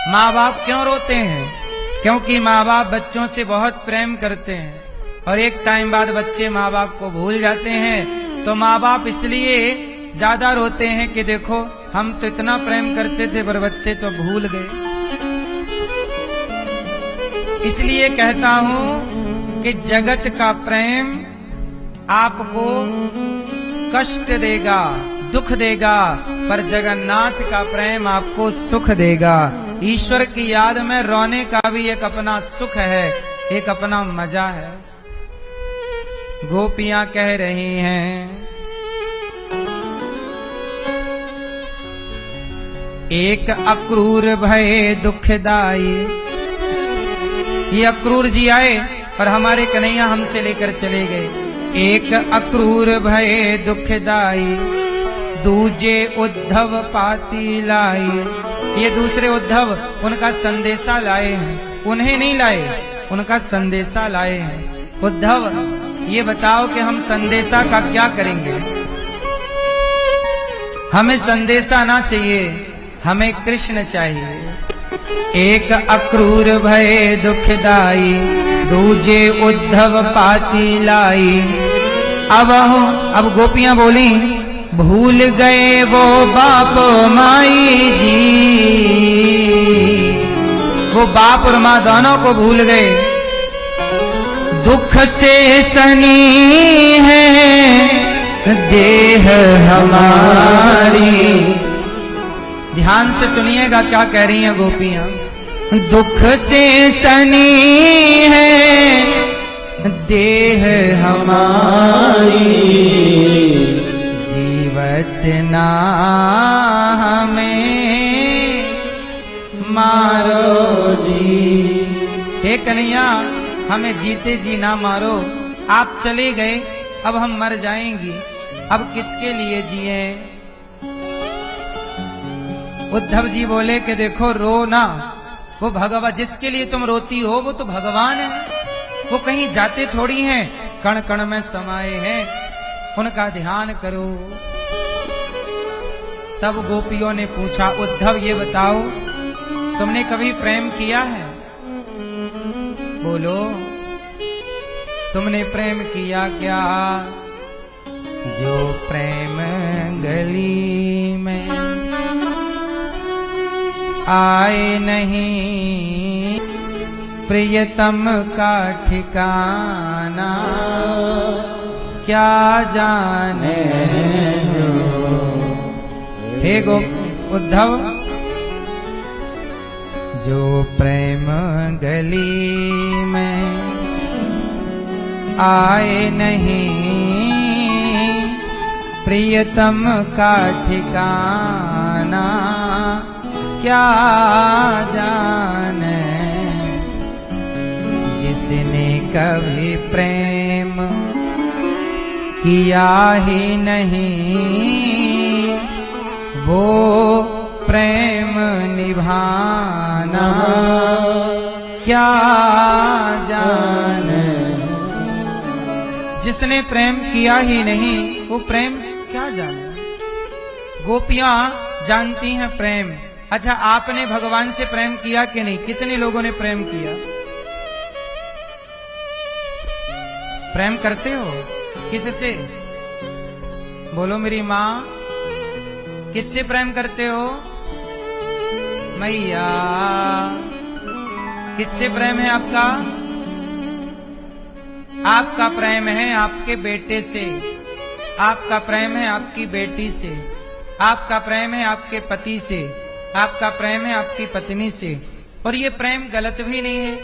माँ बाप क्यों रोते हैं? क्योंकि माँ बाप बच्चों से बहुत प्रेम करते हैं और एक टाइम बाद बच्चे माँ बाप को भूल जाते हैं। तो माँ बाप इसलिए ज्यादा रोते हैं कि देखो हम तो इतना प्रेम करते थे पर बच्चे तो भूल गए। इसलिए कहता हूं कि जगत का प्रेम आपको कष्ट देगा, दुख देगा, पर जगन्नाथ का प्रेम आपको सुख देगा। ईश्वर की याद में रोने का भी एक अपना सुख है, एक अपना मजा है। गोपियां कह रही हैं, एक अक्रूर भय दुखदाई। ये अक्रूर जी आए और हमारे कन्हैया हमसे लेकर चले गए। एक अक्रूर भय दुखदाई, दूजे उद्धव पाती लाई। ये दूसरे उद्धव उनका संदेशा लाए हैं, उन्हें नहीं लाए, उनका संदेशा लाए हैं। उद्धव ये बताओ कि हम संदेशा का क्या करेंगे? हमें संदेशा ना चाहिए, हमें कृष्ण चाहिए। एक अक्रूर भय दुखदाई, दूजे उद्धव पाती लाई। अब गोपियां बोली, भूल गए वो बाप माई जी। वो बाप और माँ दोनों को भूल गए। दुख से सनी है देह हमारी। ध्यान से सुनिएगा क्या कह रही हैं गोपियां। दुख से सनी है देह हमारी, जीवत ना हमें मारो जी। हे कन्हैया हमें जीते जी ना मारो, आप चले गए अब हम मर जाएंगी, अब किसके लिए जिए? उद्धव जी बोले कि देखो रो ना, वो भगवान जिसके लिए तुम रोती हो वो तो भगवान है, वो कहीं जाते थोड़ी हैं, कण कण में समाये हैं, उनका ध्यान करो। तब गोपियों ने पूछा, उद्धव ये बताओ तुमने कभी प्रेम किया है? बोलो तुमने प्रेम किया क्या? जो प्रेम गली में आए नहीं, प्रियतम का ठिकाना क्या जाने जो। हे उद्धव, जो प्रेम गली में आए नहीं, प्रियतम का ठिकाना क्या जाने। जिसने कभी प्रेम किया ही नहीं, वो प्रेम निभाना क्या जाने। जिसने प्रेम किया ही नहीं वो प्रेम क्या जाने। गोपियां जानती हैं प्रेम। अच्छा आपने भगवान से प्रेम किया कि नहीं? कितने लोगों ने प्रेम किया? प्रेम करते हो किससे? बोलो मेरी माँ। किससे प्रेम करते हो? मैया। किससे प्रेम है आपका? आपका प्रेम है आपके बेटे से, आपका प्रेम है आपकी बेटी से, आपका प्रेम है आपके पति से, आपका प्रेम है आपकी पत्नी से। और ये प्रेम गलत भी नहीं है,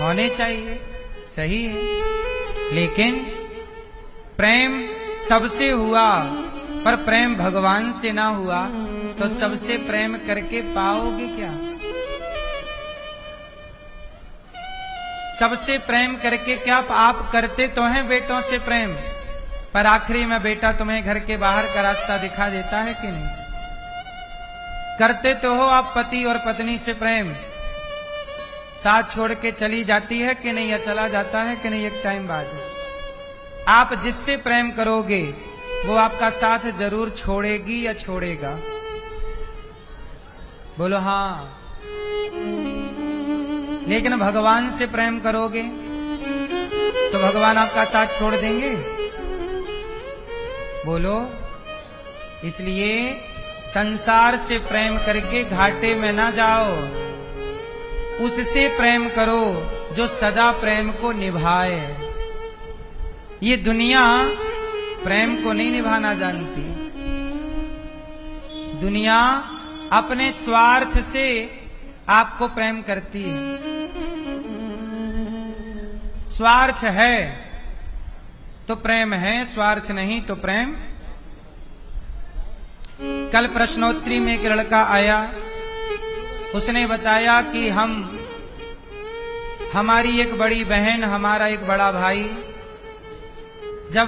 होने चाहिए, सही है। लेकिन प्रेम सबसे हुआ पर प्रेम भगवान से ना हुआ तो सबसे प्रेम करके पाओगे क्या? सबसे प्रेम करके क्या आप करते तो हैं बेटों से प्रेम, पर आखिरी में बेटा तुम्हें घर के बाहर का रास्ता दिखा देता है कि नहीं? करते तो हो आप पति और पत्नी से प्रेम, साथ छोड़ के चली जाती है कि नहीं, या चला जाता है कि नहीं एक टाइम बाद? आप जिससे प्रेम करोगे वो आपका साथ जरूर छोड़ेगी या छोड़ेगा? बोलो हाँ। लेकिन भगवान से प्रेम करोगे तो भगवान आपका साथ छोड़ देंगे? बोलो। इसलिए संसार से प्रेम करके घाटे में ना जाओ, उससे प्रेम करो जो सदा प्रेम को निभाए। ये दुनिया प्रेम को नहीं निभाना जानती। दुनिया अपने स्वार्थ से आपको प्रेम करती है। स्वार्थ है तो प्रेम है, स्वार्थ नहीं तो प्रेम। कल प्रश्नोत्तरी में एक लड़का आया, उसने बताया कि हमारी एक बड़ी बहन, हमारा एक बड़ा भाई जब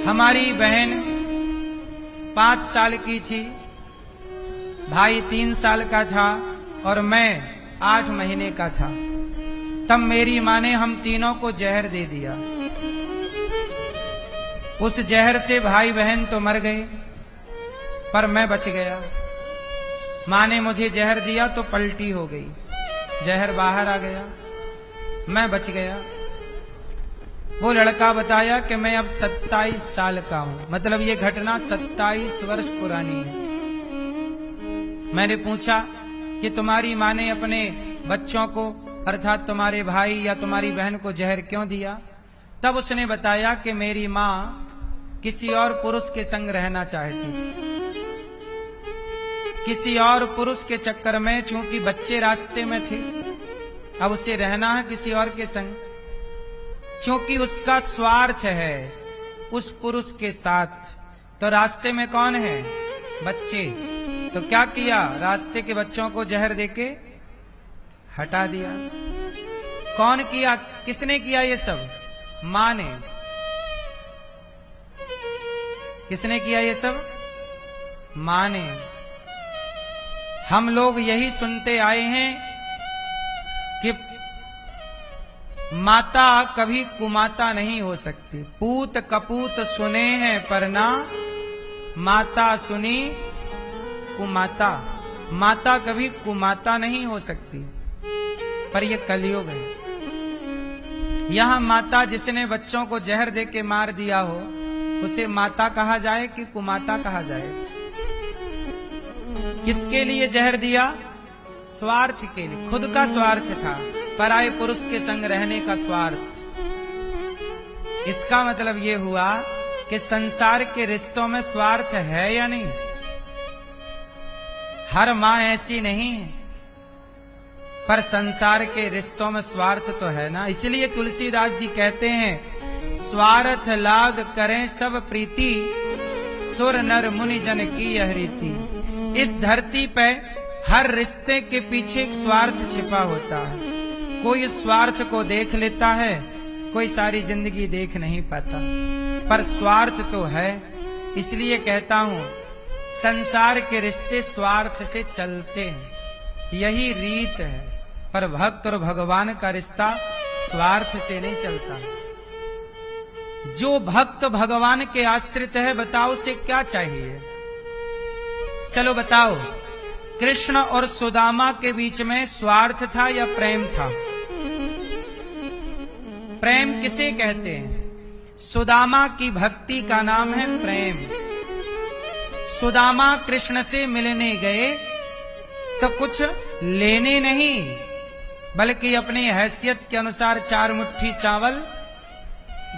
हमारी बहन 5 साल की थी, भाई 3 साल का था और मैं 8 महीने का था, तब मेरी मां ने हम तीनों को जहर दे दिया। उस जहर से भाई बहन तो मर गए पर मैं बच गया। मां ने मुझे जहर दिया तो पलटी हो गई, जहर बाहर आ गया, मैं बच गया। वो लड़का बताया कि मैं अब 27 साल का हूं, मतलब ये घटना 27 वर्ष पुरानी है। मैंने पूछा कि तुम्हारी मां ने अपने बच्चों को अर्थात तुम्हारे भाई या तुम्हारी बहन को जहर क्यों दिया? तब उसने बताया कि मेरी मां किसी और पुरुष के संग रहना चाहती थी। किसी और पुरुष के चक्कर में, चूंकि बच्चे रास्ते में थे, अब उसे रहना है किसी और के संग। क्योंकि उसका स्वार्थ है उस पुरुष के साथ, तो रास्ते में कौन है? बच्चे। तो क्या किया? रास्ते के बच्चों को जहर देके हटा दिया। कौन किया? किसने किया ये सब? मां ने। किसने किया ये सब? मां ने। हम लोग यही सुनते आए हैं कि माता कभी कुमाता नहीं हो सकती। पूत कपूत सुने हैं पर ना माता सुनी कुमाता। माता कभी कुमाता नहीं हो सकती, पर यह कलयुग है। यहां माता जिसने बच्चों को जहर देके मार दिया हो, उसे माता कहा जाए कि कुमाता कहा जाए? किसके लिए जहर दिया? स्वार्थ के लिए। खुद का स्वार्थ था, पराये पुरुष के संग रहने का स्वार्थ। इसका मतलब यह हुआ कि संसार के रिश्तों में स्वार्थ है या नहीं? हर मां ऐसी नहीं है, पर संसार के रिश्तों में स्वार्थ तो है ना। इसलिए तुलसीदास जी कहते हैं, स्वार्थ लाग करें सब प्रीति, सुर नर मुनि जन की यह रीति। इस धरती पे हर रिश्ते के पीछे एक स्वार्थ छिपा होता है। कोई स्वार्थ को देख लेता है, कोई सारी जिंदगी देख नहीं पाता, पर स्वार्थ तो है। इसलिए कहता हूं, संसार के रिश्ते स्वार्थ से चलते हैं, यही रीत है। पर भक्त और भगवान का रिश्ता स्वार्थ से नहीं चलता। जो भक्त भगवान के आश्रित है, बताओ उसे क्या चाहिए? चलो बताओ, कृष्ण और सुदामा के बीच में स्वार्थ था या प्रेम था? प्रेम किसे कहते हैं? सुदामा की भक्ति का नाम है प्रेम। सुदामा कृष्ण से मिलने गए तो कुछ लेने नहीं, बल्कि अपनी हैसियत के अनुसार 4 मुट्ठी चावल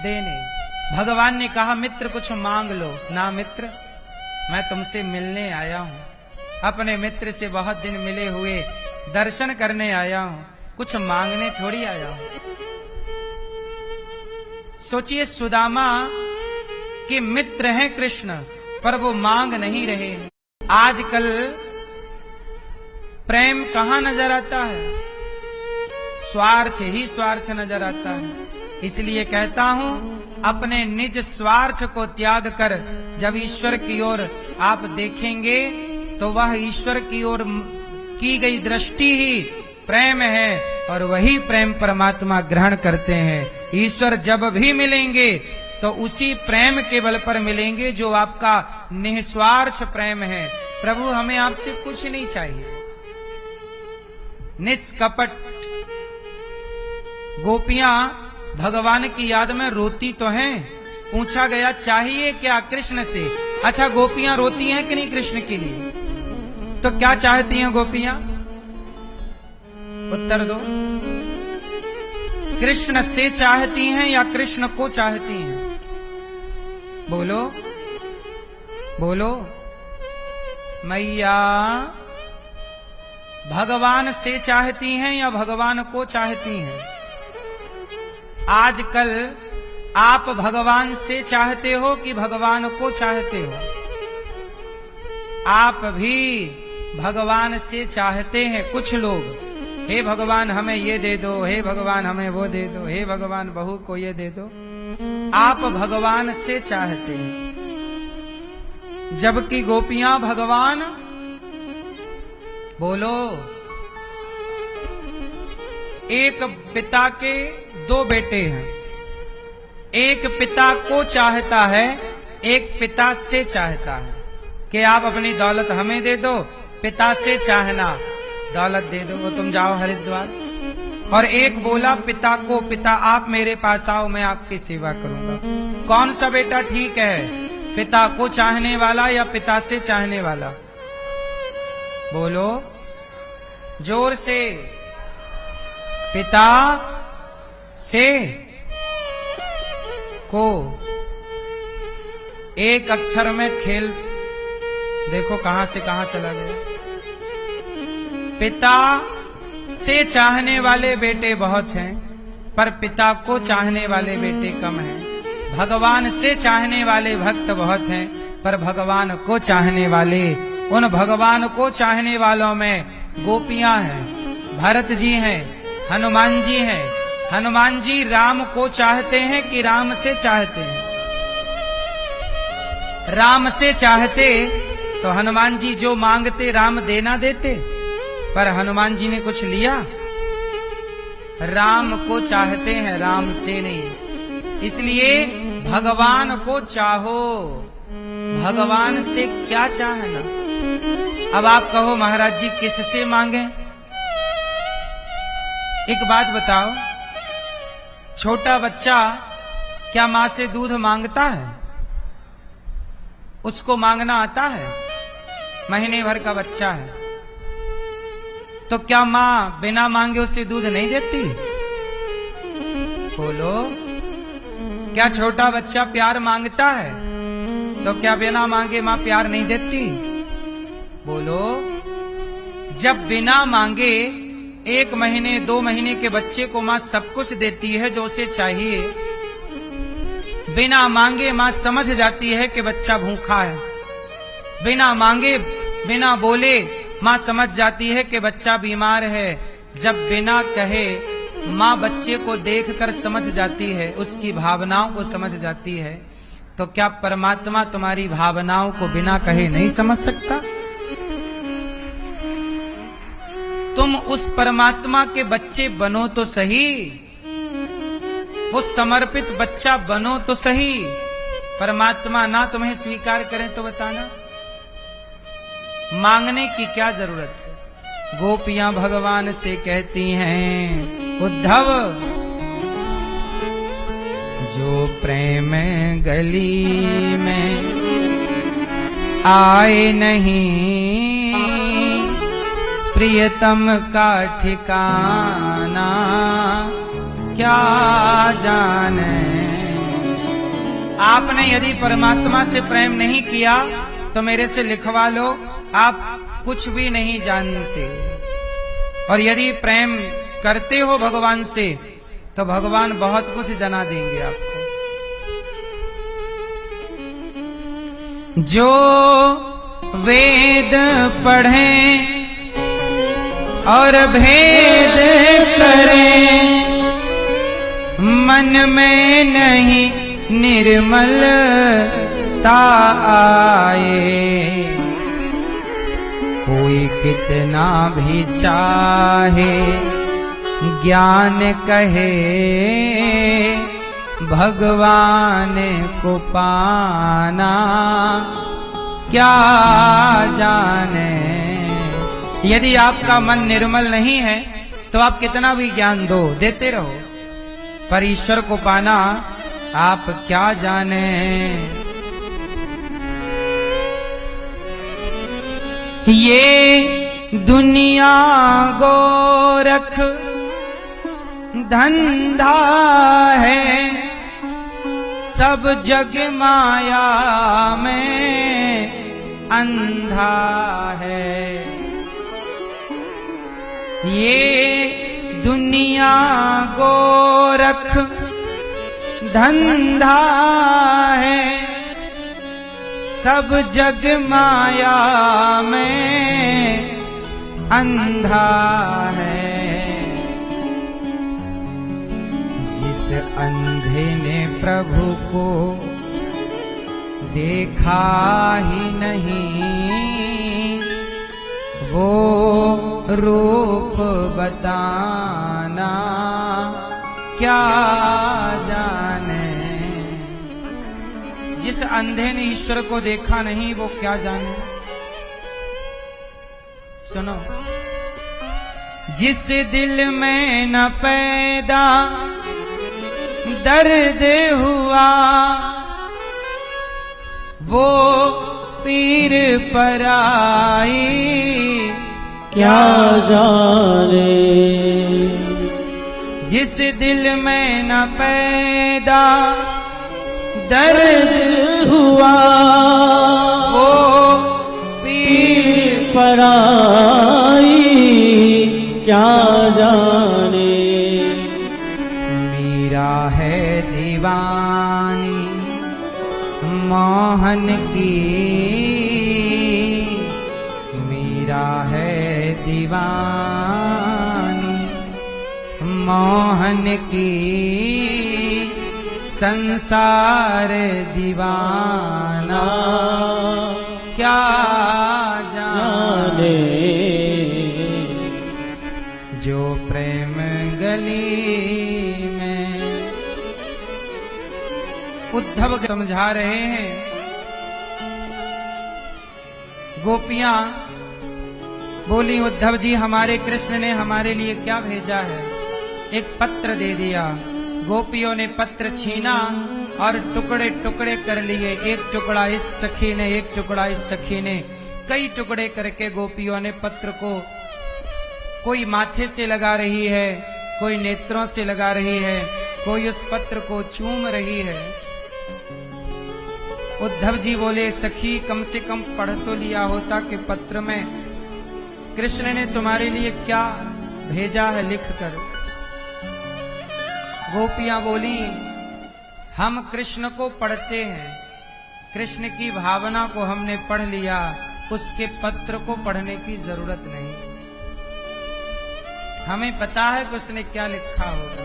देने। भगवान ने कहा, मित्र कुछ मांग लो। ना मित्र, मैं तुमसे मिलने आया हूं, अपने मित्र से बहुत दिन मिले हुए दर्शन करने आया हूं, कुछ मांगने थोड़ी आया हूं। सोचिए, सुदामा के मित्र हैं कृष्ण, पर वो मांग नहीं रहे। आजकल प्रेम कहां नजर आता है? स्वार्थ ही स्वार्थ नजर आता है। इसलिए कहता हूं, अपने निज स्वार्थ को त्याग कर जब ईश्वर की ओर आप देखेंगे तो वह ईश्वर की ओर की गई दृष्टि ही प्रेम है, और वही प्रेम परमात्मा ग्रहण करते हैं। ईश्वर जब भी मिलेंगे तो उसी प्रेम के बल पर मिलेंगे जो आपका निस्वार्थ प्रेम है। प्रभु, हमें आपसे कुछ नहीं चाहिए, निष्कपट गोपियां भगवान की याद में रोती तो हैं। पूछा गया चाहिए क्या कृष्ण से? अच्छा, गोपियां रोती हैं कि नहीं कृष्ण के लिए? तो क्या चाहती हैं गोपियां? उत्तर दो। कृष्ण से चाहती हैं या कृष्ण को चाहती हैं? बोलो बोलो। मैया भगवान से चाहती हैं या भगवान को चाहती हैं? आजकल आप भगवान से चाहते हो कि भगवान को चाहते हो? आप भी भगवान से चाहते हैं। कुछ लोग हे भगवान हमें ये दे दो, हे भगवान हमें वो दे दो, हे भगवान बहू को ये दे दो। आप भगवान से चाहते हैं, जबकि गोपियां भगवान, बोलो, एक पिता के दो बेटे हैं। एक पिता को चाहता है, एक पिता से चाहता है कि आप अपनी दौलत हमें दे दो। पिता से चाहना दौलत दे दो, वो तुम जाओ हरिद्वार। और एक बोला पिता को, पिता आप मेरे पास आओ, मैं आपकी सेवा करूंगा। कौन सा बेटा ठीक है, पिता को चाहने वाला या पिता से चाहने वाला? बोलो जोर से। पिता से को एक अक्षर में खेल देखो कहां से कहां चला गया। पिता से चाहने वाले बेटे बहुत हैं, पर पिता को चाहने वाले बेटे कम हैं। भगवान से चाहने वाले भक्त बहुत हैं, पर भगवान को चाहने वाले, उन भगवान को चाहने वालों में गोपियां हैं, भरत जी हैं, हनुमान जी हैं। हनुमान जी राम को चाहते हैं कि राम से चाहते हैं? राम से चाहते तो हनुमान जी जो मांगते राम देना देते, पर हनुमान जी ने कुछ लिया? राम को चाहते हैं, राम से नहीं। इसलिए भगवान को चाहो, भगवान से क्या चाहना। अब आप कहो महाराज जी किससे मांगे? एक बात बताओ, छोटा बच्चा क्या मां से दूध मांगता है? उसको मांगना आता है? महीने भर का बच्चा है तो क्या मां बिना मांगे उसे दूध नहीं देती? बोलो, क्या छोटा बच्चा प्यार मांगता है तो क्या बिना मांगे मां प्यार नहीं देती? बोलो, जब बिना मांगे 1 महीने 2 महीने के बच्चे को मां सब कुछ देती है जो उसे चाहिए, बिना मांगे मां समझ जाती है कि बच्चा भूखा है। बिना मांगे, बिना बोले मां समझ जाती है कि बच्चा बीमार है। जब बिना कहे मां बच्चे को देखकर समझ जाती है, उसकी भावनाओं को समझ जाती है, तो क्या परमात्मा तुम्हारी भावनाओं को बिना कहे नहीं समझ सकता? तुम उस परमात्मा के बच्चे बनो तो सही, वो समर्पित बच्चा बनो तो सही। परमात्मा ना तुम्हें स्वीकार करें तो बताना, मांगने की क्या जरूरत है? गोपियां भगवान से कहती हैं, उद्धव जो प्रेम गली में आए नहीं, प्रियतम का ठिकाना क्या जाने। आपने यदि परमात्मा से प्रेम नहीं किया तो मेरे से लिखवा लो, आप कुछ भी नहीं जानते। और यदि प्रेम करते हो भगवान से तो भगवान बहुत कुछ जना देंगे आपको। जो वेद पढ़ें और भेद करें, मन में नहीं निर्मलता आए। कोई कितना भी चाहे ज्ञान कहे, भगवान को पाना क्या जाने। यदि आपका मन निर्मल नहीं है तो आप कितना भी ज्ञान दो, देते रहो, पर ईश्वर को पाना आप क्या जाने। ये दुनिया गोरख धंधा है, सब जग माया में अंधा है। ये दुनिया गोरख धंधा है, सब जग माया में अंधा है। जिस अंधे ने प्रभु को देखा ही नहीं, वो रूप बताना क्या जाने। जिस अंधे ने ईश्वर को देखा नहीं वो क्या जाने। सुनो, जिस दिल में न पैदा दर्द हुआ, वो पीर पराई क्या जाने। जिस दिल में न पैदा दर्द हुआ, वो पीर पराई क्या जाने। मीरा है दीवानी मोहन की, मीरा है दीवानी मोहन की, संसार दीवाना क्या जाने। जो प्रेम गली में, उद्धव समझा रहे हैं। गोपियां बोली, उद्धव जी हमारे कृष्ण ने हमारे लिए क्या भेजा है। एक पत्र दे दिया। गोपियों ने पत्र छीना और टुकड़े टुकड़े कर लिए। एक टुकड़ा इस सखी ने, एक टुकड़ा इस सखी ने, कई टुकड़े करके गोपियों ने पत्र को, कोई माथे से लगा रही है, कोई नेत्रों से लगा रही है, कोई उस पत्र को चूम रही है। उद्धव जी बोले, सखी कम से कम पढ़ तो लिया होता कि पत्र में कृष्ण ने तुम्हारे लिए क्या भेजा है लिख कर। गोपियां बोली, हम कृष्ण को पढ़ते हैं, कृष्ण की भावना को हमने पढ़ लिया, उसके पत्र को पढ़ने की जरूरत नहीं। हमें पता है कि उसने क्या लिखा होगा।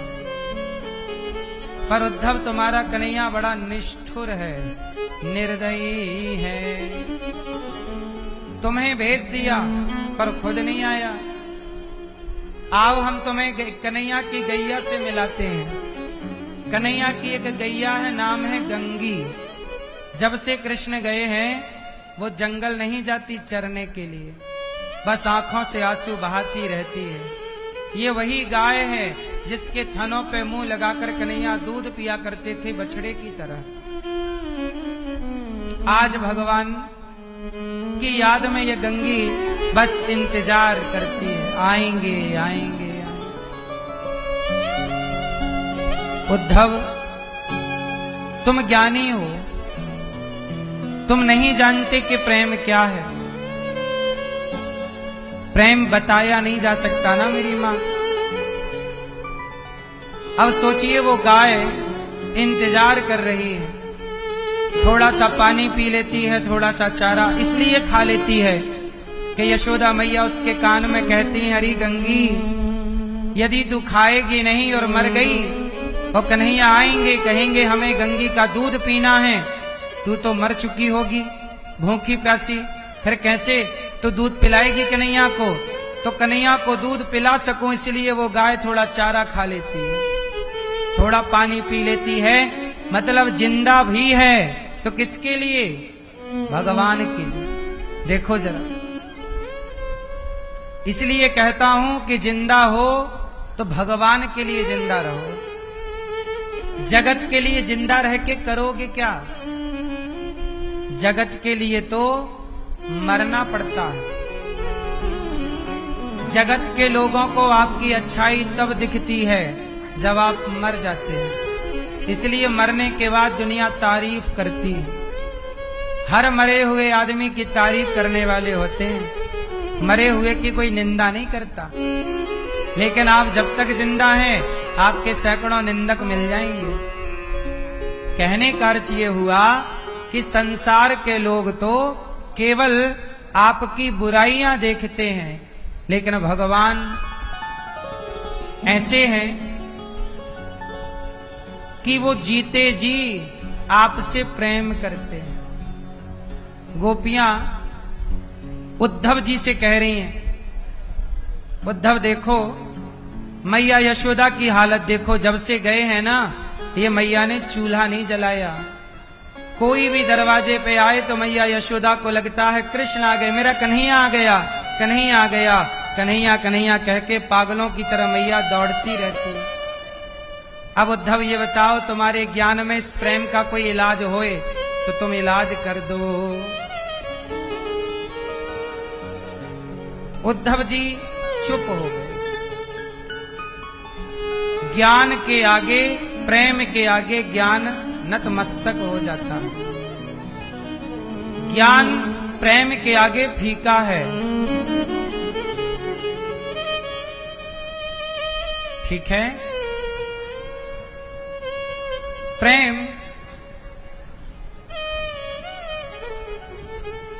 पर उद्धव तुम्हारा कन्हैया बड़ा निष्ठुर है, निर्दयी है। तुम्हें भेज दिया पर खुद नहीं आया। आओ हम तुम्हें कन्हैया की गैया से मिलाते हैं। कन्हैया की एक गैया है, नाम है गंगी। जब से कृष्ण गए हैं वो जंगल नहीं जाती चरने के लिए, बस आंखों से आंसू बहाती रहती है। ये वही गाय है जिसके थनों पे मुंह लगाकर कन्हैया दूध पिया करते थे बछड़े की तरह। आज भगवान की याद में ये गंगी बस इंतजार करती है, आएंगे आएंगे। उद्धव तुम ज्ञानी हो, तुम नहीं जानते कि प्रेम क्या है। प्रेम बताया नहीं जा सकता ना मेरी मां। अब सोचिए वो गाय इंतजार कर रही है, थोड़ा सा पानी पी लेती है, थोड़ा सा चारा इसलिए खा लेती है कि यशोदा मैया उसके कान में कहती हैं, हरी गंगी यदि तू खाएगी नहीं और मर गई और कन्हैया आएंगे कहेंगे हमें गंगी का दूध पीना है, तू तो मर चुकी होगी भूखी प्यासी, फिर कैसे तू दूध पिलाएगी कन्हैया को। तो कन्हैया को दूध पिला सकूं इसलिए वो गाय थोड़ा चारा खा लेती है, थोड़ा पानी पी लेती है, मतलब जिंदा भी है तो किसके लिए, भगवान के लिए। देखो जरा इसलिए कहता हूं कि जिंदा हो तो भगवान के लिए जिंदा रहो। जगत के लिए जिंदा रह के करोगे क्या? जगत के लिए तो मरना पड़ता है। जगत के लोगों को आपकी अच्छाई तब दिखती है जब आप मर जाते हैं। इसलिए मरने के बाद दुनिया तारीफ करती है। हर मरे हुए आदमी की तारीफ करने वाले होते हैं, मरे हुए की कोई निंदा नहीं करता। लेकिन आप जब तक जिंदा हैं, आपके सैकड़ों निंदक मिल जाएंगे। कहने का अर्थ ये हुआ कि संसार के लोग तो केवल आपकी बुराइयां देखते हैं, लेकिन भगवान ऐसे हैं कि वो जीते जी आपसे प्रेम करते हैं। गोपियां उद्धव जी से कह रही हैं, उद्धव देखो मैया यशोदा की हालत देखो, जब से गए हैं ना ये मैया ने चूल्हा नहीं जलाया। कोई भी दरवाजे पे आए तो मैया यशोदा को लगता है कृष्ण आ गए, मेरा कन्हैया आ गया, कन्हैया आ गया, कन्हैया कन्हैया कह के पागलों की तरह मैया दौड़ती रहती। अब उद्धव ये बताओ, तुम्हारे ज्ञान में इस प्रेम का कोई इलाज होए तो तुम इलाज कर दो। उद्धव जी चुप हो गए। ज्ञान के आगे, प्रेम के आगे ज्ञान नतमस्तक हो जाता है। ज्ञान प्रेम के आगे फीका है। ठीक है, प्रेम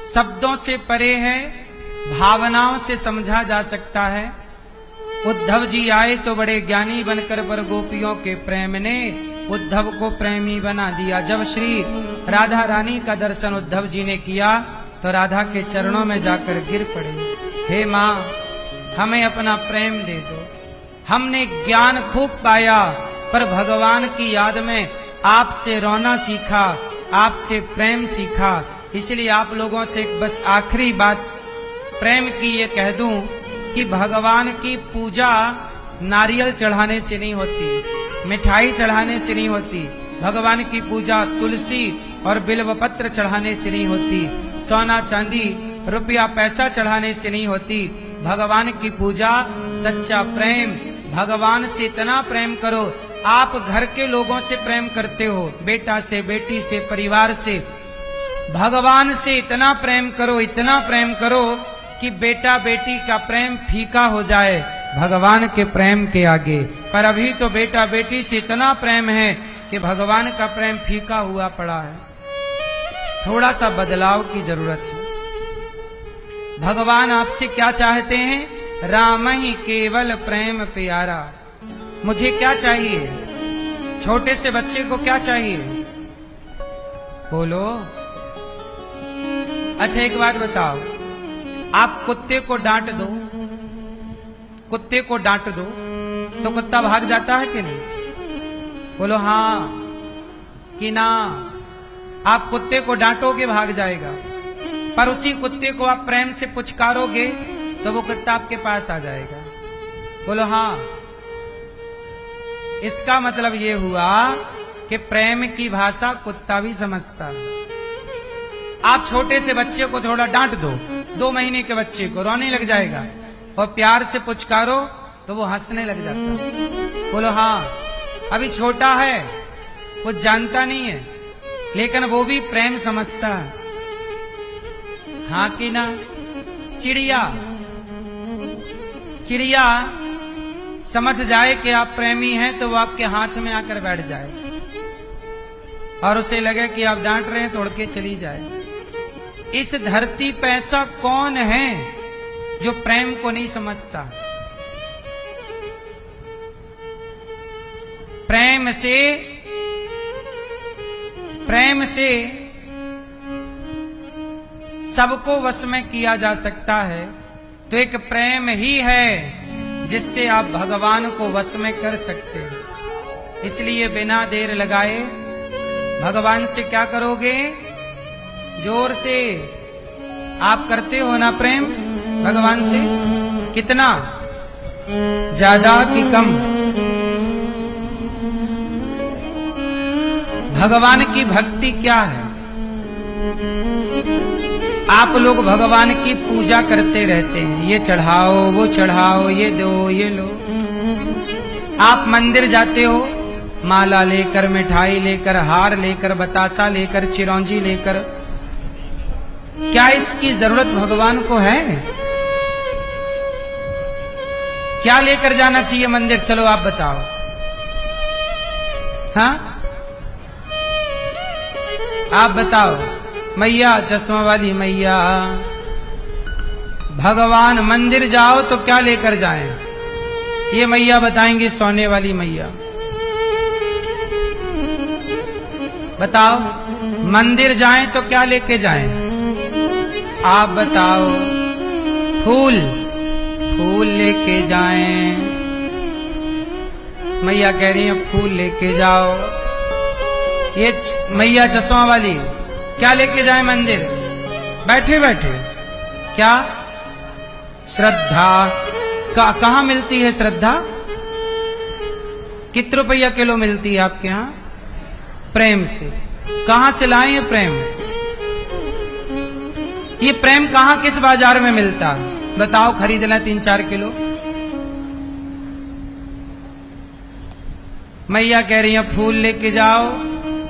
शब्दों से परे है, भावनाओं से समझा जा सकता है। उद्धव जी आए तो बड़े ज्ञानी बनकर, पर गोपियों के प्रेम ने उद्धव को प्रेमी बना दिया। जब श्री राधा रानी का दर्शन उद्धव जी ने किया तो राधा के चरणों में जाकर गिर पड़े। हे माँ, हमें अपना प्रेम दे दो। हमने ज्ञान खूब पाया, पर भगवान की याद में आपसे रोना सीखा, आपसे प्रेम सीखा। इसलिए आप लोगों से बस आखिरी बात प्रेम की ये कह दूं कि भगवान की पूजा नारियल चढ़ाने से नहीं होती, मिठाई चढ़ाने से नहीं होती। भगवान की पूजा तुलसी और बिल्वपत्र चढ़ाने से नहीं होती, सोना चांदी रुपया पैसा चढ़ाने से नहीं होती। भगवान की पूजा सच्चा प्रेम, भगवान से इतना प्रेम करो। आप घर के लोगों से प्रेम करते हो, बेटा से, बेटी से, परिवार से। भगवान से इतना प्रेम करो, इतना प्रेम करो कि बेटा बेटी का प्रेम फीका हो जाए भगवान के प्रेम के आगे। पर अभी तो बेटा बेटी से इतना प्रेम है कि भगवान का प्रेम फीका हुआ पड़ा है। थोड़ा सा बदलाव की जरूरत है। भगवान आपसे क्या चाहते हैं? राम ही केवल प्रेम प्यारा। मुझे क्या चाहिए? छोटे से बच्चे को क्या चाहिए? बोलो। अच्छा एक बात बताओ, आप कुत्ते को डांट दो, कुत्ते को डांट दो तो कुत्ता भाग जाता है कि नहीं? बोलो हाँ कि ना। आप कुत्ते को डांटोगे भाग जाएगा, पर उसी कुत्ते को आप प्रेम से पुचकारोगे तो वो कुत्ता आपके पास आ जाएगा। बोलो हाँ। इसका मतलब ये हुआ कि प्रेम की भाषा कुत्ता भी समझता है। आप छोटे से बच्चे को थोड़ा डांट दो, 2 महीने के बच्चे को, रोने लग जाएगा, और प्यार से पुचकारो तो वो हंसने लग जाता है। बोलो हाँ। अभी छोटा है, कुछ जानता नहीं है, लेकिन वो भी प्रेम समझता है। हाँ कि ना? चिड़िया, चिड़िया समझ जाए कि आप प्रेमी हैं तो वो आपके हाथ में आकर बैठ जाए, और उसे लगे कि आप डांट रहे हैं तो उड़ के चली जाए। इस धरती पे ऐसा कौन है जो प्रेम को नहीं समझता? प्रेम से सबको वश में किया जा सकता है। तो एक प्रेम ही है जिससे आप भगवान को वश में कर सकते हैं। इसलिए बिना देर लगाए भगवान से क्या करोगे? जोर से। आप करते हो ना प्रेम भगवान से? कितना ज्यादा कि कम? भगवान की भक्ति क्या है? आप लोग भगवान की पूजा करते रहते हैं, ये चढ़ाओ वो चढ़ाओ, ये दो ये लो। आप मंदिर जाते हो माला लेकर, मिठाई लेकर, हार लेकर, बतासा लेकर, चिरौंजी लेकर। क्या इसकी जरूरत भगवान को है? क्या लेकर जाना चाहिए मंदिर? चलो आप बताओ। हाँ, आप बताओ। मैया, चश्मा वाली मैया, भगवान मंदिर जाओ तो क्या लेकर जाएं? ये मैया बताएंगे, सोने वाली मैया। बताओ, मंदिर जाएं तो क्या लेके जाएं? आप बताओ। फूल, फूल लेके जाएं। मैया कह रही है फूल लेके जाओ। ये मैया चश्मा वाली क्या लेके जाए मंदिर? बैठे बैठे क्या? श्रद्धा। कहाँ मिलती है श्रद्धा? कितने रुपया किलो मिलती है आपके यहाँ? प्रेम से। कहां से लाए ये प्रेम? ये प्रेम कहां, किस बाजार में मिलता है? बताओ, खरीदना 3-4 किलो। मैया कह रही है फूल लेके जाओ,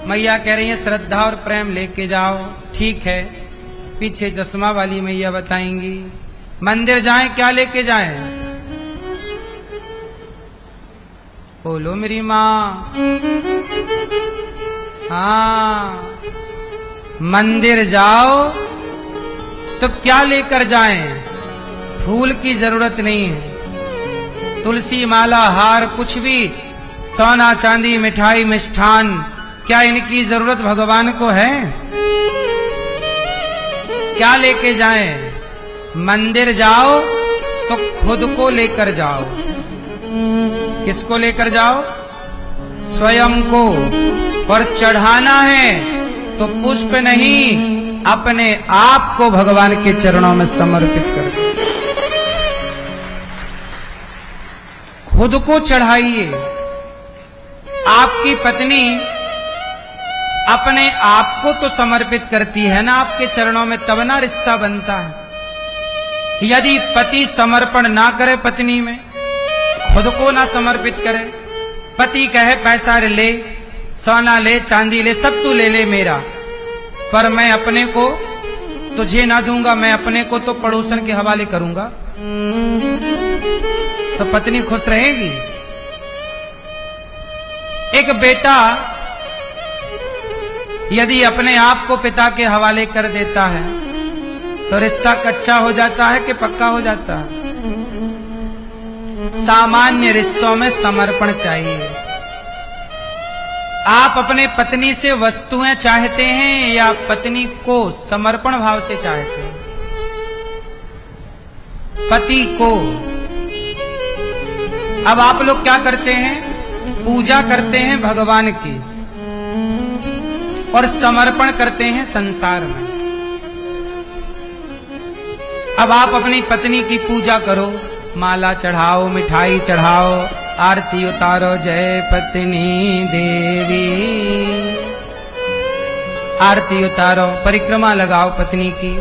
मैया कह रही है श्रद्धा और प्रेम लेके जाओ। ठीक है, पीछे चश्मा वाली मैया बताएंगी मंदिर जाएं क्या लेके जाएं? बोलो मेरी माँ। हाँ, मंदिर जाओ तो क्या लेकर जाएं? फूल की जरूरत नहीं है, तुलसी माला, हार, कुछ भी, सोना चांदी, मिठाई, मिष्ठान, क्या इनकी जरूरत भगवान को है? क्या लेके जाएं? मंदिर जाओ तो खुद को लेकर जाओ। किसको लेकर जाओ? स्वयं को। और चढ़ाना है तो पुष्प नहीं, अपने आप को भगवान के चरणों में समर्पित कर दो। खुद को चढ़ाइए। आपकी पत्नी अपने आप को तो समर्पित करती है ना आपके चरणों में, तब ना रिश्ता बनता है। यदि पति समर्पण ना करे पत्नी में, खुद को ना समर्पित करे, पति कहे पैसा ले, सोना ले, चांदी ले, सब तू ले ले मेरा, पर मैं अपने को तुझे ना दूंगा, मैं अपने को तो पड़ोसन के हवाले करूंगा, तो पत्नी खुश रहेगी? एक बेटा यदि अपने आप को पिता के हवाले कर देता है तो रिश्ता कच्चा हो जाता है कि पक्का हो जाता है? सामान्य रिश्तों में समर्पण चाहिए। आप अपने पत्नी से वस्तुएं चाहते हैं या पत्नी को समर्पण भाव से चाहते हैं? पति को। अब आप लोग क्या करते हैं? पूजा करते हैं भगवान की और समर्पण करते हैं संसार में। अब आप अपनी पत्नी की पूजा करो, माला चढ़ाओ, मिठाई चढ़ाओ, आरती उतारो, जय पत्नी देवी, आरती उतारो, परिक्रमा लगाओ पत्नी की,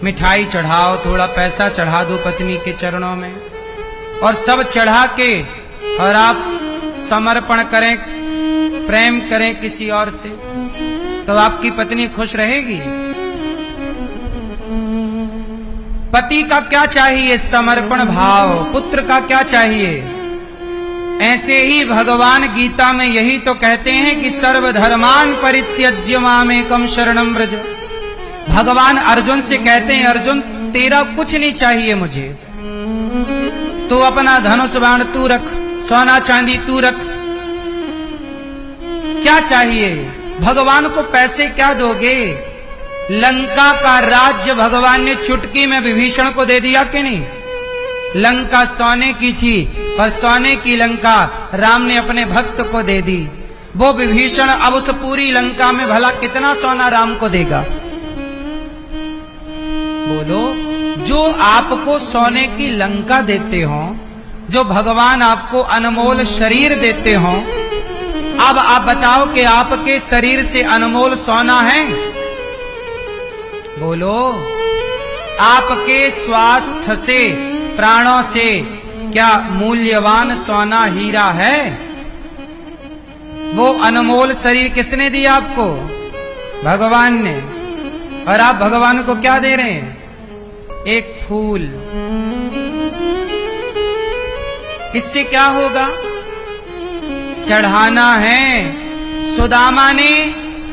मिठाई चढ़ाओ, थोड़ा पैसा चढ़ा दो पत्नी के चरणों में, और सब चढ़ा के और आप समर्पण करें, प्रेम करें किसी और से, तो आपकी पत्नी खुश रहेगी? पति का क्या चाहिए? समर्पण भाव। पुत्र का क्या चाहिए? ऐसे ही भगवान गीता में यही तो कहते हैं कि सर्वधर्मान परित्यज्य मामेकं शरणं व्रज। भगवान अर्जुन से कहते हैं, अर्जुन तेरा कुछ नहीं चाहिए मुझे, तू अपना धनुष बाण तू रख, सोना चांदी तू रख, क्या चाहिए? भगवान को पैसे क्या दोगे? लंका का राज्य भगवान ने चुटकी में विभीषण को दे दिया कि नहीं? लंका सोने की थी और सोने की लंका राम ने अपने भक्त को दे दी। वो विभीषण अब उस पूरी लंका में भला कितना सोना राम को देगा? बोलो। जो जो आपको सोने की लंका देते हो, जो भगवान आपको अनमोल शरीर देते हो, अब आप बताओ कि आपके शरीर से अनमोल सोना है? बोलो, आपके स्वास्थ्य से, प्राणों से क्या मूल्यवान सोना हीरा है? वो अनमोल शरीर किसने दिया आपको? भगवान ने। और आप भगवान को क्या दे रहे हैं? एक फूल। इससे क्या होगा? चढ़ाना है। सुदामा ने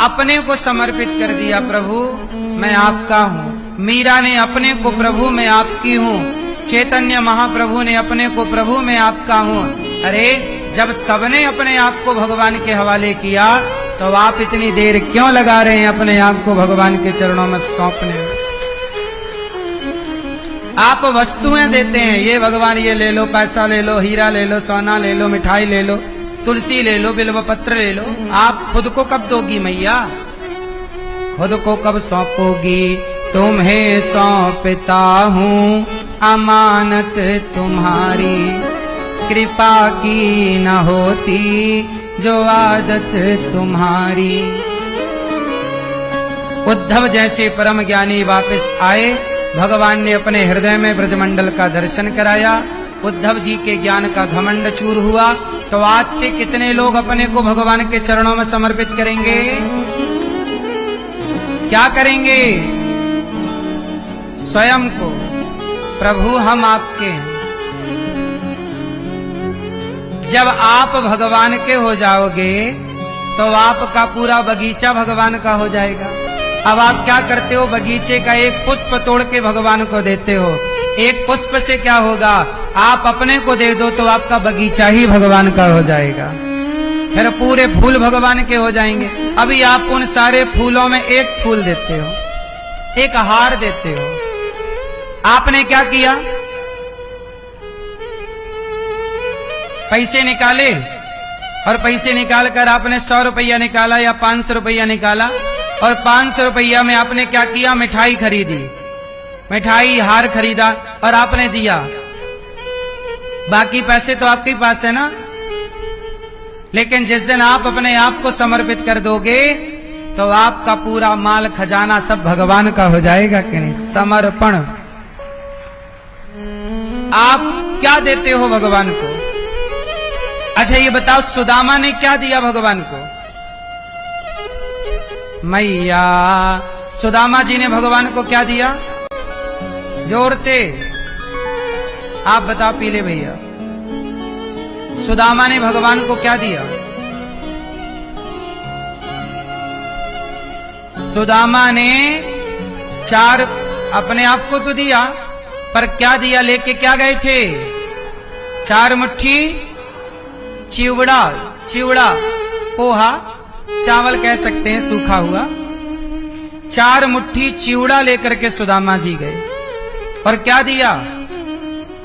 अपने को समर्पित कर दिया, प्रभु मैं आपका हूं। मीरा ने अपने को, प्रभु मैं आपकी हूं। चैतन्य महाप्रभु ने अपने को, प्रभु मैं आपका हूं। अरे जब सबने अपने आप को भगवान के हवाले किया, तो आप इतनी देर क्यों लगा रहे हैं अपने आप को भगवान के चरणों में सौंपने में? आप वस्तुएं देते हैं, ये भगवान ये ले लो, पैसा ले लो, हीरा ले लो, सोना ले लो, मिठाई ले लो, तुलसी ले लो, बिल्व पत्र ले लो। आप खुद को कब दोगी मैया? खुद को कब सौंपोगी? तुम्हें सौंपता हूँ अमानत तुम्हारी, कृपा की न होती जो आदत तुम्हारी। उद्धव जैसे परम ज्ञानी वापस आए, भगवान ने अपने हृदय में ब्रजमंडल का दर्शन कराया, उद्धव जी के ज्ञान का घमंड चूर हुआ। तो आज से कितने लोग अपने को भगवान के चरणों में समर्पित करेंगे? क्या करेंगे? स्वयं को, प्रभु हम आपके हैं। जब आप भगवान के हो जाओगे, तो आपका पूरा बगीचा भगवान का हो जाएगा। अब आप क्या करते हो? बगीचे का एक पुष्प तोड़ के भगवान को देते हो। एक पुष्प से क्या होगा? आप अपने को दे दो तो आपका बगीचा ही भगवान का हो जाएगा। फिर पूरे फूल भगवान के हो जाएंगे। अभी आप उन सारे फूलों में एक फूल देते हो, एक हार देते हो। आपने क्या किया? पैसे निकाले, और पैसे निकाल कर आपने 100 रुपया निकाला या 500 रुपया निकाला, और 500 रुपया में आपने क्या किया? मिठाई खरीदी, मिठाई हार खरीदा और आपने दिया। बाकी पैसे तो आपके पास है ना। लेकिन जिस दिन आप अपने आप को समर्पित कर दोगे, तो आपका पूरा माल खजाना सब भगवान का हो जाएगा कि नहीं? समर्पण। आप क्या देते हो भगवान को? अच्छा ये बताओ, सुदामा ने क्या दिया भगवान को? मैया, सुदामा जी ने भगवान को क्या दिया? जोर से आप बताओ पीले भैया, सुदामा ने भगवान को क्या दिया? सुदामा ने 4 अपने आप को तो दिया, पर क्या दिया? लेके क्या गए थे? 4 मुट्ठी चिवड़ा, चिवड़ा पोहा, चावल कह सकते हैं, सूखा हुआ। 4 मुट्ठी चिवड़ा लेकर के सुदामा जी गए, और क्या दिया?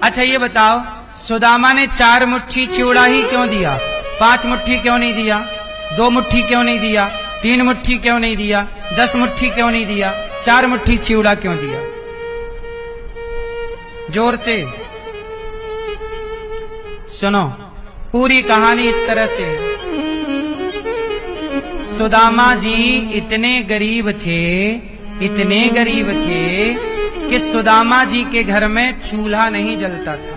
अच्छा ये बताओ, सुदामा ने 4 मुट्ठी चिवड़ा ही क्यों दिया? 5 मुट्ठी क्यों नहीं दिया? 2 मुट्ठी क्यों नहीं दिया? 3 मुट्ठी क्यों नहीं दिया? 10 मुट्ठी क्यों नहीं दिया? 4 मुट्ठी चिवड़ा क्यों दिया? जोर से सुनो, पूरी कहानी इस तरह से है। सुदामा जी इतने गरीब थे, इतने गरीब थे कि सुदामा जी के घर में चूल्हा नहीं जलता था।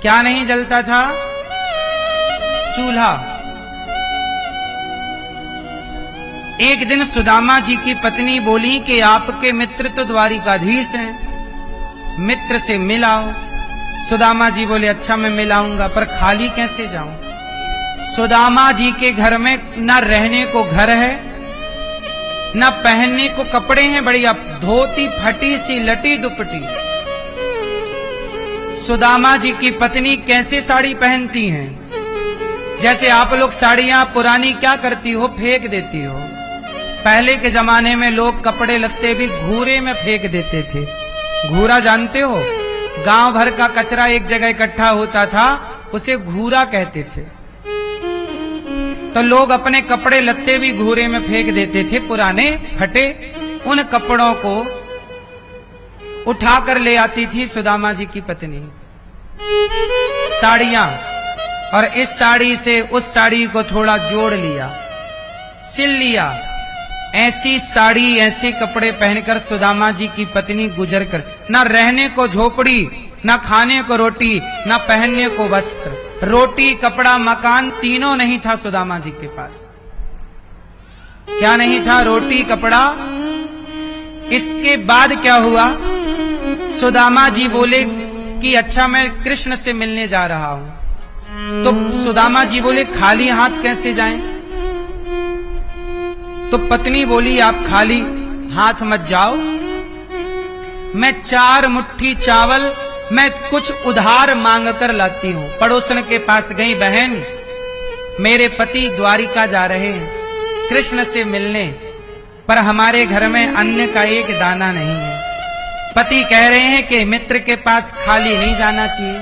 क्या नहीं जलता था? चूल्हा। एक दिन सुदामा जी की पत्नी बोली कि आपके मित्र तो द्वारिकाधीश हैं, मित्र से मिलाओ। सुदामा जी बोले अच्छा मैं मिलाऊंगा, पर खाली कैसे जाऊं? सुदामा जी के घर में न रहने को घर है, न पहनने को कपड़े हैं, बढ़िया धोती फटी सी लटी दुपटी। सुदामा जी की पत्नी कैसे साड़ी पहनती हैं? जैसे आप लोग साड़ियां पुरानी क्या करती हो? फेंक देती हो। पहले के जमाने में लोग कपड़े लत्ते भी घूरे में फेंक देते थे। घूरा जानते हो? गांव भर का कचरा एक जगह इकट्ठा होता था, उसे घूरा कहते थे। तो लोग अपने कपड़े लत्ते भी घूरे में फेंक देते थे, पुराने फटे। उन कपड़ों को उठाकर ले आती थी सुदामा जी की पत्नी साड़ियां, और इस साड़ी से उस साड़ी को थोड़ा जोड़ लिया, सिल लिया। ऐसी साड़ी, ऐसे कपड़े पहनकर सुदामा जी की पत्नी गुजर कर, ना रहने को झोपड़ी, ना खाने को रोटी, ना पहनने को वस्त्र। रोटी, कपड़ा, मकान तीनों नहीं था सुदामा जी के पास। क्या नहीं था? रोटी, कपड़ा। इसके बाद क्या हुआ? सुदामा जी बोले कि अच्छा मैं कृष्ण से मिलने जा रहा हूं। तो सुदामा जी बोले खाली हाथ कैसे जाएं? तो पत्नी बोली आप खाली हाथ मत जाओ, मैं 4 मुट्ठी चावल मैं कुछ उधार मांग कर लाती हूं। पड़ोसन के पास गई, बहन मेरे पति द्वारिका जा रहे हैं कृष्ण से मिलने, पर हमारे घर में अन्न का एक दाना नहीं है। पति कह रहे हैं कि मित्र के पास खाली नहीं जाना चाहिए,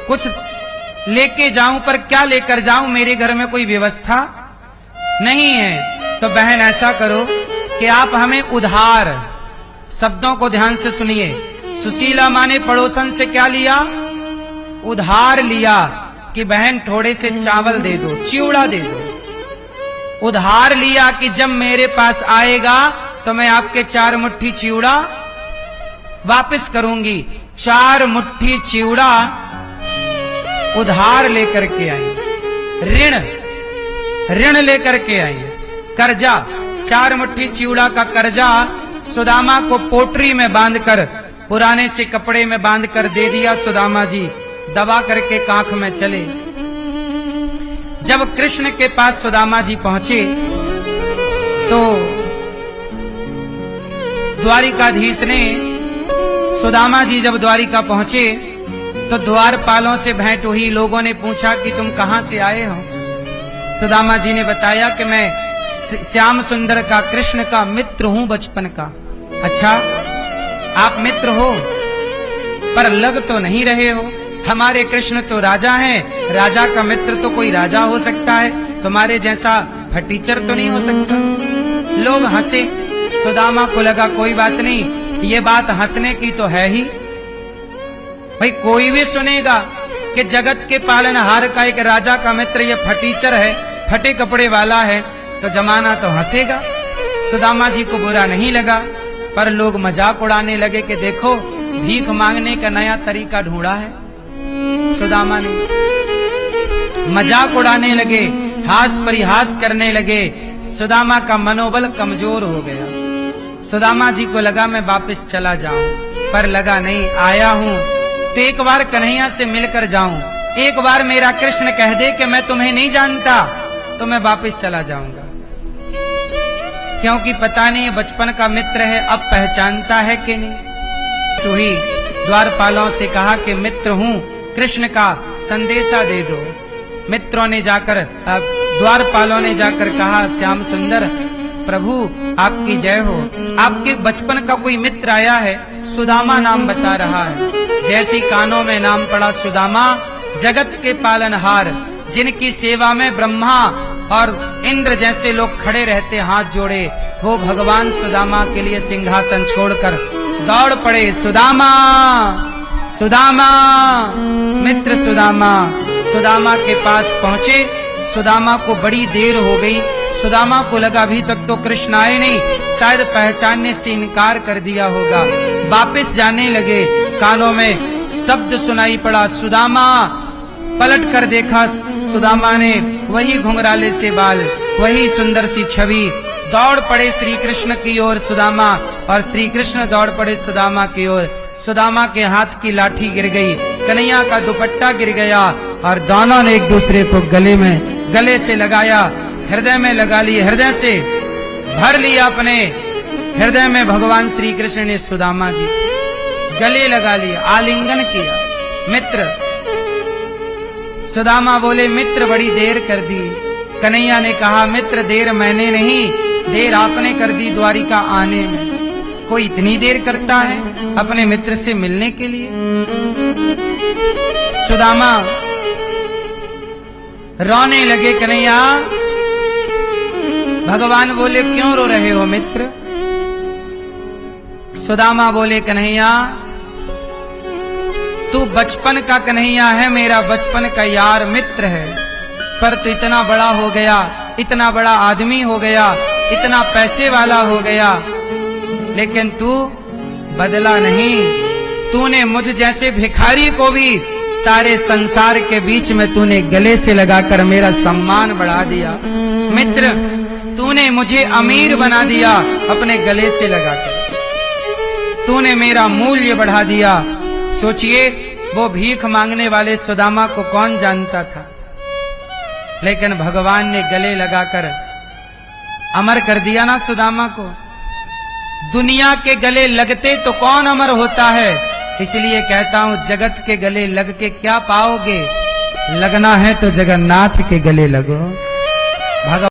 कुछ लेके जाऊं, पर क्या लेकर जाऊं? मेरे घर में कोई व्यवस्था नहीं है। तो बहन ऐसा करो कि आप हमें उधार, शब्दों को ध्यान से सुनिए, सुशीला माँ ने पड़ोसन से क्या लिया? उधार लिया कि बहन थोड़े से चावल दे दो, चिवड़ा दे दो। उधार लिया कि जब मेरे पास आएगा तो मैं आपके 4 मुट्ठी चिवड़ा वापस करूंगी। 4 मुट्ठी चिवड़ा उधार लेकर के आई, ऋण लेकर के आई, कर्जा, 4 मुट्ठी चिवड़ा का कर्जा सुदामा को पोटरी में बांधकर, पुराने से कपड़े में बांधकर दे दिया। सुदामा जी दबा करके कांख में चले। जब कृष्ण के पास सुदामा जी पहुंचे तो द्वारिकाधीश ने, सुदामा जी जब द्वारिका पहुंचे तो द्वारपालों से भेंट हुई। लोगों ने पूछा कि तुम कहां से आए हो? सुदामा जी ने बताया कि मैं श्याम सुंदर का, कृष्ण का मित्र हूं बचपन का। अच्छा, आप मित्र हो, पर लग तो नहीं रहे हो। हमारे कृष्ण तो राजा हैं, राजा का मित्र तो कोई राजा हो सकता है, तुम्हारे जैसा फटीचर तो नहीं हो सकता। लोग हंसे। सुदामा को लगा कोई बात नहीं, ये बात हंसने की तो है ही, भाई कोई भी सुनेगा कि जगत के पालनहार का एक राजा का मित्र ये फटीचर है, फटे कपड़े वाला है, तो जमाना तो हंसेगा। सुदामा जी को बुरा नहीं लगा, पर लोग मजाक उड़ाने लगे कि देखो भीख मांगने का नया तरीका ढूंढा है। सुदामा ने मजाक उड़ाने लगे, हास परिहास करने लगे। सुदामा का मनोबल कमजोर हो गया। सुदामा जी को लगा मैं वापस चला जाऊं, पर लगा नहीं, आया हूं तो एक बार कन्हैया से मिलकर जाऊं। एक बार मेरा कृष्ण कह दे कि मैं तुम्हें नहीं जानता तो मैं वापस चला जाऊंगा, क्योंकि पता नहीं बचपन का मित्र है, अब पहचानता है कि नहीं। तो ही द्वारपालों से कहा कि मित्र हूं, कृष्ण का संदेशा दे दो। मित्रों ने जाकर, द्वारपालों ने जाकर कहा श्याम सुंदर प्रभु आपकी जय हो, आपके बचपन का कोई मित्र आया है, सुदामा नाम बता रहा है। जैसी कानों में नाम पड़ा सुदामा, जगत के पालनहार, जिनकी सेवा में ब्रह्मा और इंद्र जैसे लोग खड़े रहते हाथ जोड़े, वो भगवान सुदामा के लिए सिंहासन छोड़कर दौड़ पड़े। सुदामा, सुदामा, मित्र सुदामा। सुदामा के पास पहुंचे। सुदामा को बड़ी देर हो गई। सुदामा को लगा अभी तक तो कृष्ण आए नहीं, शायद पहचानने से इनकार कर दिया होगा। वापस जाने लगे, कानों में शब्द सुनाई पड़ा सुदामा। पलट कर देखा सुदामा ने, वही घुंघराले से बाल, वही सुंदर सी छवि। दौड़ पड़े श्री कृष्ण की ओर सुदामा, और श्री कृष्ण दौड़ पड़े सुदामा की ओर। सुदामा के हाथ की लाठी गिर गई, कन्हैया का दुपट्टा गिर गया, और दोनों ने एक दूसरे को गले से लगाया, हृदय में लगा लिया, हृदय से भर लिया। अपने हृदय में भगवान श्री कृष्ण ने सुदामा जी गले लगा लिया, आलिंगन किया। मित्र, सुदामा बोले मित्र बड़ी देर कर दी। कन्हैया ने कहा मित्र देर मैंने नहीं, देर आपने कर दी द्वारिका आने में। कोई इतनी देर करता है अपने मित्र से मिलने के लिए? सुदामा रोने लगे। कन्हैया, भगवान बोले क्यों रो रहे हो मित्र? सुदामा बोले कन्हैया तू बचपन का कन्हैया है, मेरा बचपन का यार मित्र है, पर तू इतना बड़ा हो गया, इतना बड़ा आदमी हो गया, इतना पैसे वाला हो गया, लेकिन तू बदला नहीं। तूने मुझ जैसे भिखारी को भी सारे संसार के बीच में तूने गले से लगाकर मेरा सम्मान बढ़ा दिया। मित्र, तूने मुझे अमीर बना दिया अपने गले से लगाकर, तूने मेरा मूल्य बढ़ा दिया। सोचिए, वो भीख मांगने वाले सुदामा को कौन जानता था, लेकिन भगवान ने गले लगाकर अमर कर दिया ना सुदामा को। दुनिया के गले लगते तो कौन अमर होता है, इसलिए कहता हूं जगत के गले लग के क्या पाओगे, लगना है तो जगन्नाथ के गले लगो।